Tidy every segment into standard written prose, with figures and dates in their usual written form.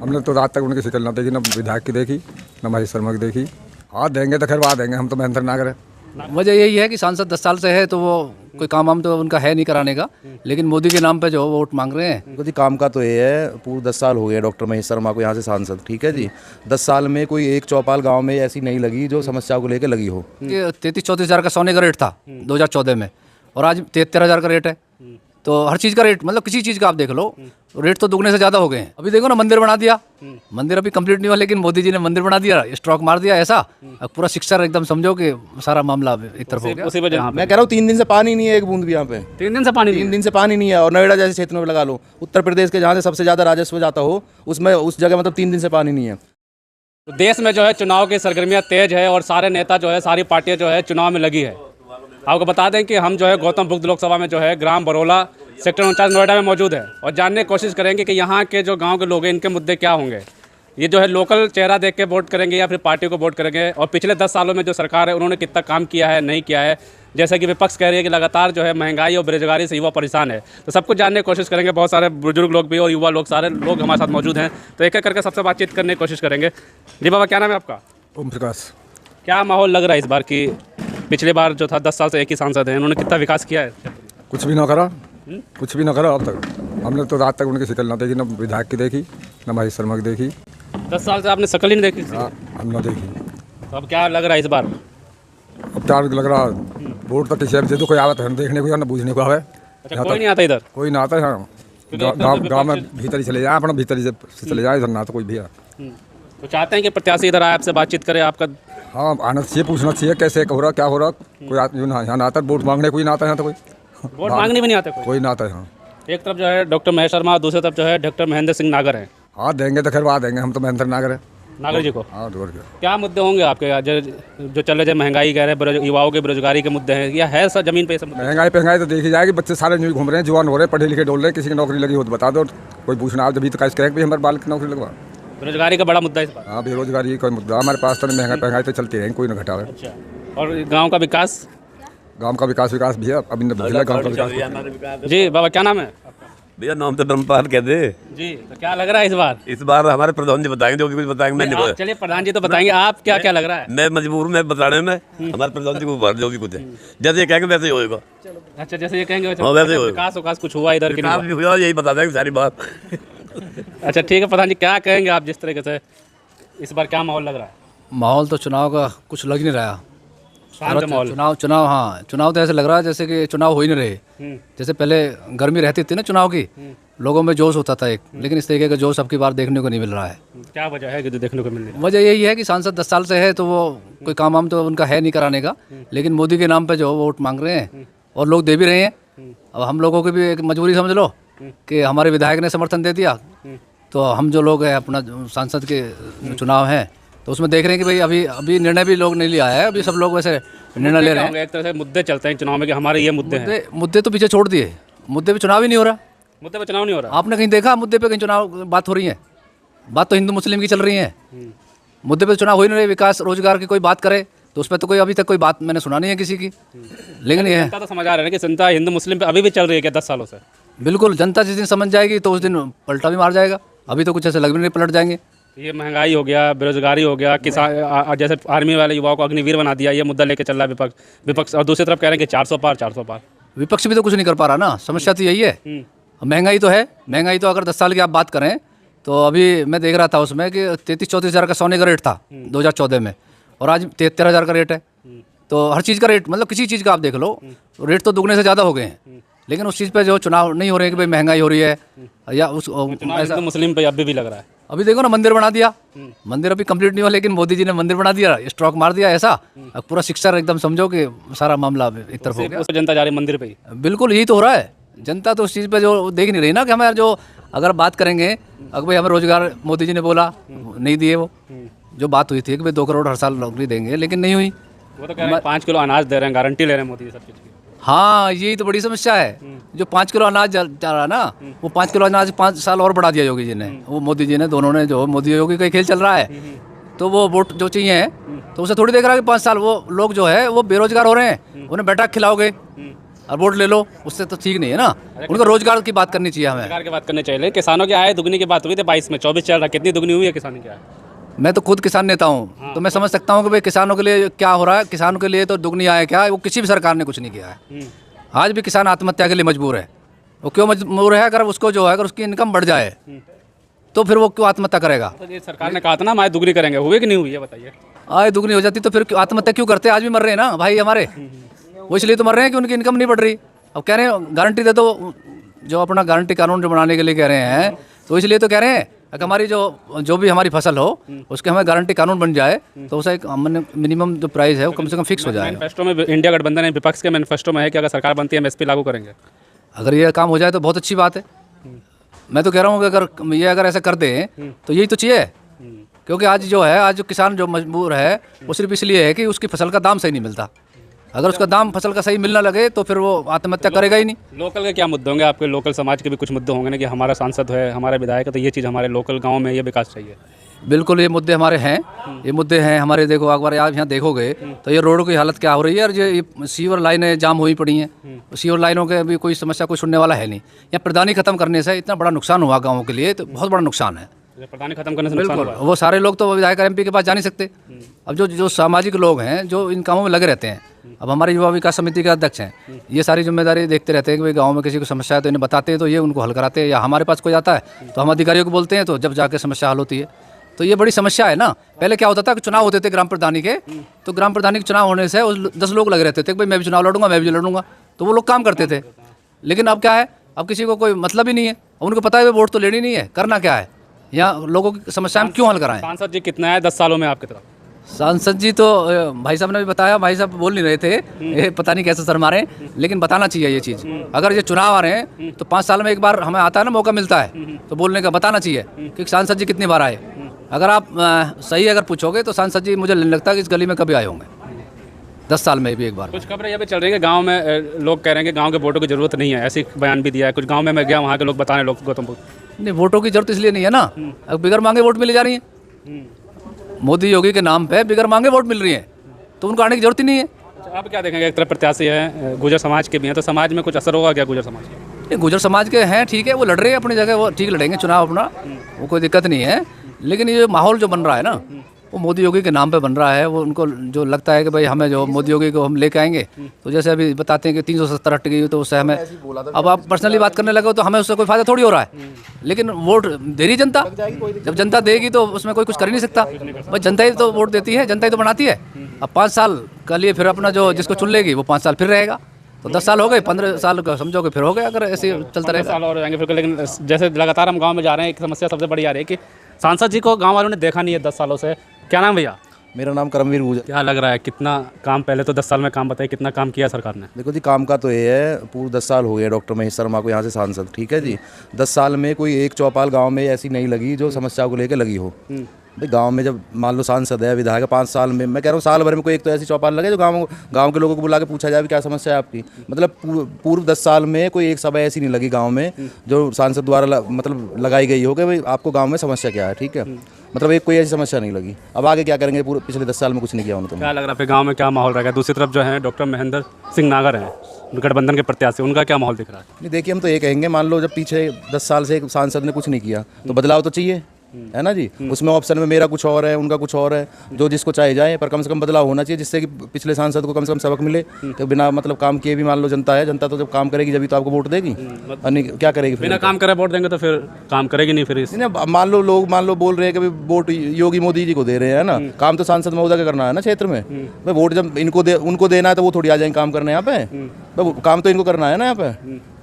हमने तो रात तक उनकी शिकल ना देखी, ना विधायक की देखी, ना महेश शर्मा की देखी। हाँ देंगे तो खैर वहाँ देंगे, हम तो मेहनत ना करें। वजह यही है कि सांसद 10 साल से है तो वो कोई काम वाम तो उनका है नहीं कराने का, लेकिन मोदी के नाम पे जो वोट मांग रहे हैं। देखो जी, काम का तो ये है, पूरे 10 साल हो गए डॉक्टर महेश शर्मा को यहाँ से सांसद, ठीक है जी। 10 साल में कोई एक चौपाल गांव में ऐसी नहीं लगी जो समस्या को लेकर लगी हो। 33-34 हज़ार का सोने का रेट था 2014 में, और आज 73 हज़ार का रेट है। तो हर चीज़ का रेट, मतलब किसी चीज़ का आप देख लो, रेट तो दुगने से ज़्यादा हो गए हैं। अभी देखो ना, मंदिर बना दिया, मंदिर अभी कंप्लीट नहीं हुआ, लेकिन मोदी जी ने मंदिर बना दिया, स्ट्रोक मार दिया ऐसा। अब पूरा शिक्षा एकदम समझो कि सारा मामला एक तरफ हो गया। उसी वजह मैं कह रहा हूँ 3 दिन से पानी नहीं है एक बूंद भी यहाँ पे। 3 दिन से पानी 3 दिन से पानी नहीं है। और नोएडा जैसे क्षेत्र में लगा लो, उत्तर प्रदेश के जहाँ से सबसे ज़्यादा राजस्व जाता हो, उसमें उस जगह मतलब 3 दिन से पानी नहीं है। तो देश में जो है चुनाव की सरगर्मियां तेज है और सारे नेता जो है, सारी पार्टियां जो है चुनाव में लगी है। आपको बता दें कि हम जो है गौतम बुद्ध लोकसभा में जो है ग्राम बरोला सेक्टर 49 नोएडा में मौजूद है और जानने की कोशिश करेंगे कि यहाँ के जो गांव के लोग हैं इनके मुद्दे क्या होंगे। ये जो है लोकल चेहरा देख के वोट करेंगे या फिर पार्टी को वोट करेंगे, और पिछले 10 सालों में जो सरकार है उन्होंने कितना काम किया है, नहीं किया है। जैसे कि विपक्ष कह रही है कि लगातार जो है महंगाई और बेरोजगारी से युवा परेशान है। तो सब कुछ जानने की कोशिश करेंगे। बहुत सारे बुजुर्ग लोग भी और युवा लोग, सारे लोग हमारे साथ मौजूद हैं। तो एक एक करके सबसे बातचीत करने की कोशिश करेंगे। जी बाबा, क्या नाम है आपका? ओम प्रकाश। क्या माहौल लग रहा है इस बार की? पिछले बार जो था 10 साल से एक ही सांसद है, उन्होंने कितना विकास किया है? कुछ भी ना करा, कुछ भी ना करा अब तक। हमने तो रात तक उनकी शिकल ना देखी, ना विधायक की देखी, ना महेश शर्मा की देखी। 10 साल से आपने शक्ल ही नहीं देखी? हाँ, हम ना देखी। तो अब क्या लग रहा है इस बार? अब क्या लग रहा, वोट तो किसी से तो कोई आवत है, देखने को या ना बूझने को आवे। अच्छा, कोई नहीं आता इधर? कोई ना आता है। हाँ, गाँव में भीतर ही चले जाए, अपना भीतर ही से चले जाए, इधर ना तो कोई भी है। तो चाहते हैं कि प्रत्याशी इधर आए, आपसे बातचीत करे आपका? हाँ, आना चाहिए, पूछना चाहिए कैसे हो रहा, क्या हो रहा। कोई यहाँ ना आता, वोट मांगने कोई ना आता है यहाँ तो। कोई वोट मांगने भी नहीं आते कोई ना आता है। हाँ, एक तरफ जो है डॉक्टर महेश शर्मा, दूसरी तरफ जो है डॉक्टर महेंद्र सिंह नागर हैं। हाँ देंगे तो खैर वहाँ देंगे, हम तो मेहनत ना करें। नागर जी को हाँ, और क्या मुद्दे होंगे आपके जो चल रहे, महंगाई कह रहे हैं, युवाओं के बेरोजगारी के मुद्दे हैं, या है सर जमीन पे सब? महंगाई तो देखी जाएगी। बच्चे सारे न्यू घूम रहे हैं, जवान हो रहे हैं, पढ़े लिखे डोल रहे हैं। किसी की नौकरी लगी हो तो बता दो। कोई पूछना आप जब तक कहें हमारे बाल की नौकरी लगवा। बेरोजगारी का बड़ा मुद्दा है इस बार? हाँ, बेरोजगारी का मुद्दा हमारे पास तो महंगाई तो चलती रहेगी, कोई ना घटावे। अच्छा, और गाँव का विकास? गाँव का विकास भी है, अभी गाँव का विकास। जी बाबा, क्या नाम है? भैया नाम तो ब्रह्मपाल कहते जी, तो क्या लग रहा है इस बार हमारे प्रधान जी बताएंगे, जो भी कुछ बताएंगे। मैं चलिए, प्रधान जी तो बताएंगे, आप क्या क्या लग रहा है? मैं मजबूर में बताने में, हमारे प्रधान जी को जो भी कुछ है जैसे ये कहेंगे वैसे ही होएगा। अच्छा, जैसे ये कहेंगे हाँ, वैसे होएगा। विकास कुछ हुआ इधर की? भी हुआ, यही बता देंगे सारी बात। अच्छा ठीक है प्रधान जी, क्या कहेंगे आप जिस तरीके से इस बार क्या माहौल लग रहा है? माहौल तो चुनाव का कुछ लग नहीं रहा। शांत माहौल? चुनाव हाँ, चुनाव तो ऐसे लग रहा है जैसे कि चुनाव हो ही नहीं रहे। जैसे पहले गर्मी रहती थी ना चुनाव की, लोगों में जोश होता था एक, लेकिन इस तरीके का जोश अब की बार देखने को नहीं मिल रहा है। क्या वजह है कि जो देखने को मिल रही है? वजह यही है कि सांसद 10 साल से है तो वो कोई काम वाम तो उनका है नहीं कराने का, लेकिन मोदी के नाम पे जो वोट मांग रहे हैं और लोग दे भी रहे हैं। अब हम लोगों की भी एक मजबूरी समझ लो कि हमारे विधायक ने समर्थन दे दिया, तो हम जो लोग हैं अपना सांसद के चुनाव हैं तो उसमें देख रहे हैं कि भाई अभी निर्णय भी लोग नहीं लिया है, अभी सब लोग वैसे निर्णय ले रहे हैं। एक तरह से मुद्दे चलते हैं चुनाव में कि हमारे ये मुद्दे हैं। मुद्दे तो पीछे छोड़ दिए, मुद्दे पे चुनाव ही नहीं हो रहा। मुद्दे पे चुनाव नहीं हो रहा? आपने कहीं देखा मुद्दे पे कहीं चुनाव बात हो रही है? बात तो हिंदू मुस्लिम की चल रही है, मुद्दे पे चुनाव हो ही नहीं रहे। विकास रोजगार की कोई बात करे तो उस पर तो कोई अभी तक कोई बात मैंने सुना नहीं है किसी की। लेकिन ये जनता तो समझ आ रहा है कि जनता हिंदू मुस्लिम पे अभी भी चल रही है क्या 10 सालों से? बिल्कुल, जनता जिस दिन समझ जाएगी तो उस दिन पलटा भी मार जाएगा। अभी तो कुछ ऐसे लग भी नहीं पलट जाएंगे। ये महंगाई हो गया, बेरोजगारी हो गया, किसान जैसे आर्मी वाले युवाओं को अग्निवीर बना दिया, ये मुद्दा लेके चल रहा है विपक्ष। और दूसरी तरफ कह रहे हैं कि 400 पार। विपक्ष भी तो कुछ नहीं कर पा रहा ना, समस्या तो यही है। महंगाई तो है, महंगाई तो अगर 10 साल की आप बात करें तो अभी मैं देख रहा था उसमें कि 33-34 हज़ार का सोने का रेट था 2014 में, और आज 73 हज़ार का रेट है। तो हर चीज़ का रेट, मतलब किसी चीज़ का आप देख लो, रेट तो दुगने से ज़्यादा हो गए हैं। लेकिन उस चीज़ पे जो चुनाव नहीं हो रहे हैं कि भाई महंगाई हो रही है या उस ऐसा मुस्लिम पे अभी भी लग रहा है। अभी देखो ना, मंदिर बना दिया, मंदिर अभी कंप्लीट नहीं हुआ, लेकिन मोदी जी ने मंदिर बना दिया, स्ट्रोक मार दिया ऐसा। अब पूरा शिक्षा एकदम समझो कि सारा मामला एक तरफ हो गया। जनता जा रही है मंदिर पे ही। बिल्कुल, यही तो हो रहा है। जनता तो उस चीज़ पे जो देख नहीं रही ना कि हमें जो अगर बात करेंगे, अगर भाई हमें रोजगार मोदी जी ने बोला नहीं दिए, वो जो बात हुई थी कि भाई 2 करोड़ हर साल नौकरी देंगे, लेकिन नहीं हुई। वो तो कह रहे हैं 5 किलो अनाज दे रहे हैं, गारंटी ले रहे हैं मोदी जी सब चीज़ की। हाँ, यही तो बड़ी समस्या है। जो 5 किलो अनाज जा रहा ना, वो 5 किलो अनाज 5 साल और बढ़ा दिया योगी जी ने, वो मोदी जी ने, दोनों ने। जो मोदी योगी का खेल चल रहा है, तो वो वोट जो चाहिए तो उसे थोड़ी देख रहा है कि 5 साल वो लोग जो है वो बेरोजगार हो रहे हैं, उन्हें बैठा खिलाओगे और वोट ले लो, उससे तो ठीक नहीं है ना। उनको रोजगार की बात करनी चाहिए हमें। सरकार की बात करनी चाहिए। किसानों की आय दुगनी की बात हुई थी 22 में, 24 चल रहा, कितनी दुगनी हुई है किसानों की आय? मैं तो खुद किसान नेता हूँ, तो मैं समझ सकता हूँ कि भाई किसानों के लिए क्या हो रहा है। किसानों के लिए तो दुगनी आय क्या है, वो किसी भी सरकार ने कुछ नहीं किया है। आज भी किसान आत्महत्या के लिए मजबूर है। वो क्यों मजबूर है? अगर उसको जो है, अगर उसकी इनकम बढ़ जाए तो फिर वो क्यों आत्महत्या करेगा? तो ये सरकार ने कहा था ना हम आय दुगनी करेंगे, हुई कि नहीं हुई है बताइए? आय दुगनी हो जाती तो फिर आत्महत्या क्यों करते? आज भी मर रहे हैं ना भाई हमारे, वो इसलिए तो मर रहे हैं कि उनकी इनकम नहीं बढ़ रही। अब कह रहे हैं गारंटी दे दो, जो अपना गारंटी कानून जो बनाने के लिए कह रहे हैं, तो इसलिए तो कह रहे हैं कि हमारी जो भी हमारी फसल हो उसके हमें गारंटी कानून बन जाए, तो उसका एक मिनिमम जो प्राइस है वो कम से कम फिक्स हो जाए। मैनिफेस्टो में इंडिया गठबंधन है, विपक्ष के मैनिफेस्टो में है कि अगर सरकार बनती है एमएसपी लागू करेंगे। अगर ये काम हो जाए तो बहुत अच्छी बात है। मैं तो कह रहा हूँ कि अगर ऐसा कर दें तो यही तो चाहिए। क्योंकि आज जो किसान जो मजबूर है वो सिर्फ इसलिए है कि उसकी फसल का दाम सही नहीं मिलता। अगर उसका दाम फसल का सही मिलना लगे तो फिर वो आत्महत्या करेगा ही नहीं। लोकल के क्या मुद्दे होंगे आपके? लोकल समाज के भी कुछ मुद्दे होंगे ना कि हमारा सांसद है, हमारा विधायक है, तो ये चीज़ हमारे लोकल गाँव में ये विकास चाहिए। बिल्कुल, ये मुद्दे हमारे हैं। ये मुद्दे हैं हमारे। देखो अगर आप यहाँ देखोगे तो ये रोडों की हालत क्या हो रही है, और ये सीवर लाइनें जाम हुई पड़ी हैं। सीवर लाइनों के भी कोई समस्या कोई सुनने वाला है नहीं। यहाँ प्रधानी खत्म करने से इतना बड़ा नुकसान हुआ गाँवों के लिए, तो बहुत बड़ा नुकसान है। प्रधानी खत्म करने से नुकसान बिल्कुल, हुआ है। वो सारे लोग तो विधायक एमपी के पास जा नहीं सकते। अब जो सामाजिक लोग हैं जो इन कामों में लगे रहते हैं, अब हमारे युवा विकास समिति के अध्यक्ष हैं, ये सारी जिम्मेदारी देखते रहते हैं कि भाई गाँव में किसी को समस्या है तो इन्हें बताते हैं, तो ये उनको हल कराते हैं। या हमारे पास कोई आता है तो हम अधिकारियों को बोलते हैं, तो जब जाके समस्या हल होती है। तो ये बड़ी समस्या है ना। पहले क्या होता था कि चुनाव होते थे ग्राम प्रधानी के, तो ग्राम प्रधानी के चुनाव होने से 10 लोग लगे रहते थे कि भाई मैं भी चुनाव लड़ूंगा, मैं भी लड़ूंगा, तो वो लोग काम करते थे। लेकिन अब क्या है, अब किसी को कोई मतलब ही नहीं है। उनको पता है वोट तो लेनी नहीं है, करना क्या है, यहाँ लोगों की समस्या हम क्यों हल कराएं। सांसद जी कितना है 10 सालों में आपकी तरफ? सांसद जी तो भाई साहब ने भी बताया, भाई साहब बोल नहीं रहे थे, ये पता नहीं कैसे शर्मा रहे हैं, लेकिन बताना चाहिए ये चीज़। अगर ये चुनाव आ रहे हैं तो 5 साल में एक बार हमें आता है ना, मौका मिलता है, तो बोलने का बताना चाहिए कि सांसद जी कितनी बार आए। अगर आप सही अगर पूछोगे तो सांसद जी मुझे नहीं लगता कि इस गली में कभी आए होंगे 10 साल में भी एक बार। कुछ खबरें ये भी चल रही है कि गांव में लोग कह रहे हैं कि गांव के वोटों की जरूरत नहीं है, ऐसी बयान भी दिया है। कुछ गांव में मैं गया, वहाँ के लोग बता रहे हैं, लोग गौतम बुद्ध नहीं, वोटों की जरूरत इसलिए नहीं है ना, अब बिगर मांगे वोट मिली जा रही है। मोदी योगी के नाम पे बिगर मांगे वोट मिल रही है, तो उनको आने की जरूरत ही नहीं है। अच्छा, आप क्या देखेंगे? एक तरफ प्रत्याशी है, गुजर समाज के भी हैं, तो समाज में कुछ असर होगा क्या गुजर समाज का? ये गुजर समाज के हैं, ठीक है, वो लड़ रहे हैं अपनी जगह, वो ठीक लड़ेंगे चुनाव अपना, वो कोई दिक्कत नहीं है। लेकिन ये माहौल जो बन रहा है ना, वो मोदी योगी के नाम पे बन रहा है। वो उनको जो लगता है कि भाई हमें जो मोदी योगी को हम लेके आएंगे, तो जैसे अभी बताते हैं कि 370 हट गई, तो उससे हमें, अब आप पर्सनली बात करने लगे तो हमें उससे कोई फायदा थोड़ी हो रहा है। लेकिन वोट दे रही जनता, जब जनता देगी तो उसमें कोई कुछ कर ही नहीं सकता। भाई जनता ही तो वोट देती है, जनता ही तो बनाती है। अब 5 साल के लिए फिर अपना जो जिसको चुन लेगी वो 5 साल फिर रहेगा, तो 10 साल हो गए, 15 साल का समझोगे फिर हो गए, अगर ऐसे चलता रहेगा। साल और जाएंगे फिर। लेकिन जैसे लगातार हम गाँव में जा रहे हैं, एक समस्या सबसे बड़ी आ रही है कि सांसद जी को गाँव वालों ने देखा नहीं है 10 सालों से। क्या नाम भैया? मेरा नाम करमवीर गुजर। क्या लग रहा है कितना काम, पहले तो 10 साल में काम बताइए, कितना काम किया सरकार ने? देखो जी, काम का तो ये है, पूरे 10 साल हो गए डॉक्टर महेश शर्मा को यहाँ से सांसद, ठीक है जी। 10 साल में कोई एक चौपाल गांव में ऐसी नहीं लगी जो समस्या को लेकर लगी हो। भाई गांव में जब मान लो सांसद है, विधायक है, 5 साल में, मैं कह रहा हूँ साल भर में कोई एक तो ऐसी चौपाल लगे जो गांव के लोगों को बुला के पूछा जाए क्या समस्या है आपकी। मतलब पूर्व 10 साल में कोई एक सभा ऐसी नहीं लगी गाँव में जो सांसद द्वारा मतलब लगाई गई हो कि भाई आपको गाँव में समस्या क्या है, ठीक है। मतलब एक कोई ऐसी समस्या नहीं लगी। अब आगे क्या करेंगे? पूरे पिछले 10 साल में कुछ नहीं किया उन्होंने। क्या लग रहा है फिर गाँव में क्या माहौल रहेगा? दूसरी तरफ जो है डॉक्टर महेंद्र सिंह नागर हैं, गठबंधन के प्रत्याशी, उनका क्या माहौल दिख रहा है? नहीं देखिए, हम तो ये कहेंगे, मान लो जब पीछे 10 साल से एक सांसद ने कुछ नहीं किया तो बदलाव तो चाहिए, है ना जी। उसमें ऑप्शन में मेरा कुछ और है, उनका कुछ और है, जो जिसको चाहे जाए, पर कम से कम बदलाव होना चाहिए जिससे कि पिछले सांसद को कम से कम सबक मिले। तो बिना मतलब काम किए भी मान लो जनता है, जनता तो जब काम करेगी जब तो आपको वोट देगी, और नहीं क्या करेगी फिर? बिना काम करे वोट देंगे तो फिर काम करेगी नहीं फिर। मान लो लोग बोल रहे हैं कि भाई वोट योगी मोदी जी को दे रहे हैं ना, काम तो सांसद महोदय का करना है ना क्षेत्र में। भाई वोट जब उनको देना है तो वो थोड़ी आ जाएंगे काम करने यहाँ पे, भाई काम तो इनको करना है ना यहाँ पे।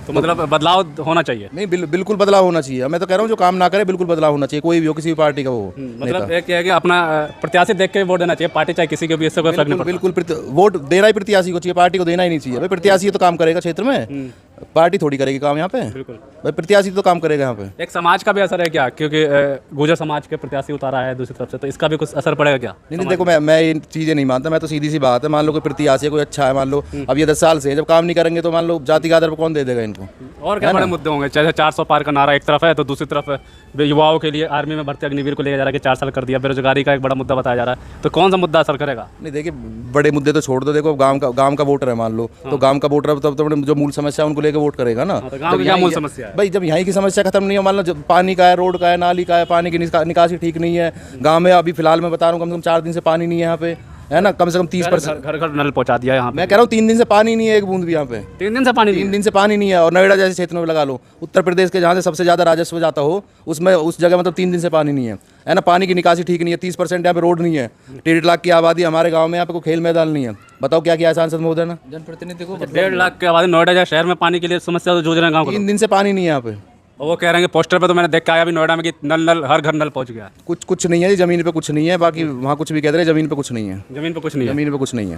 तो मतलब बदलाव होना चाहिए। नहीं, बिल्कुल बदलाव होना चाहिए। मैं तो कह रहा हूँ जो काम ना करे बिल्कुल बदलाव होना चाहिए, कोई भी हो, किसी भी पार्टी का वो मतलब एक है कि अपना प्रत्याशी देख के वोट देना चाहिए, पार्टी चाहे किसी के भी, इससे कोई फर्क नहीं पड़ता। बिल्कुल वोट देना ही प्रत्याशी को चाहिए, पार्टी को देना ही नहीं चाहिए। भाई प्रत्याशी तो काम करेगा क्षेत्र में, पार्टी थोड़ी करेगी काम यहाँ पे, बिल्कुल। भाई प्रत्याशी तो काम करेगा यहाँ पे। एक समाज का भी असर है क्या, क्योंकि गुर्जर समाज के प्रत्याशी उतारा है दूसरी तरफ से, तो इसका भी कुछ असर पड़ेगा क्या? नहीं देखो, मैं ये चीज़ें नहीं मानता। मैं तो सीधी सी बात है, मान लो कोई प्रत्याशी है, कोई अच्छा है, मान लो अब ये 10 साल से जब काम नहीं करेंगे तो मान लो जाति के आधार पर कौन दे देगा इनको? और क्या बड़े मुद्दे होंगे? जैसे 400 पार का नारा एक तरफ है, तो दूसरी तरफ युवाओं के लिए आर्मी में भर्ती अग्निवीर को लेकर जा रहा है कि 4 साल कर दिया, बेरोजगारी का एक बड़ा मुद्दा बताया जा रहा है, तो कौन सा मुद्दा असर करेगा? नहीं देखिए, बड़े मुद्दे तो छोड़ दो। देखो गांव का वोटर है मान लो, तो गांव का वोटर तब तो जो मूल समस्या है उनको लेकर वोट करेगा ना। तो गाँव की क्या मूल समस्या है? भाई जब यहाँ की समस्या खत्म नहीं है, मान लो जब पानी का है, रोड का है, नाली का है, पानी की निकासी ठीक नहीं है गांव में। अभी फिलहाल मैं बता रहा हूँ कम से कम 4 दिन से पानी नहीं है यहाँ पे, है ना। कम से कम 30% घर घर नल पहुंचा दिया यहाँ पे। मैं कह रहा हूँ 3 दिन से पानी नहीं है, एक बूंद भी यहाँ पे। 3 दिन से पानी नहीं 3 दिन से पानी नहीं है। और नोएडा जैसे क्षेत्र में लगा लो, उत्तर प्रदेश के जहाँ से सबसे ज़्यादा राजस्व जाता हो, उसमें उस जगह मतलब 3 दिन से पानी नहीं है ना। पानी की निकासी ठीक नहीं है। 30% यहाँ पे रोड नहीं है। 1.5 लाख की आबादी हमारे गाँव में, यहाँ पे कोई खेल मैदान नहीं है। बताओ क्या किया है सांसद महोदय ने? जनप्रतिनिधि को 1.5 लाख के आबादी नोएडा जैसे शहर में पानी के लिए समस्या तो जूझ रहे हैं गाँव को। 3 दिन से पानी नहीं है यहाँ पे। और वो कह रहे हैं कि पोस्टर पे तो मैंने देख के आया अभी नोएडा में कि नल हर घर नल पहुंच गया। कुछ नहीं है जी, ज़मीन पे कुछ नहीं है। बाकी वहाँ कुछ भी कहते रहे, ज़मीन पे कुछ नहीं है। जमीन पे कुछ नहीं है। ज़मीन पे कुछ नहीं है।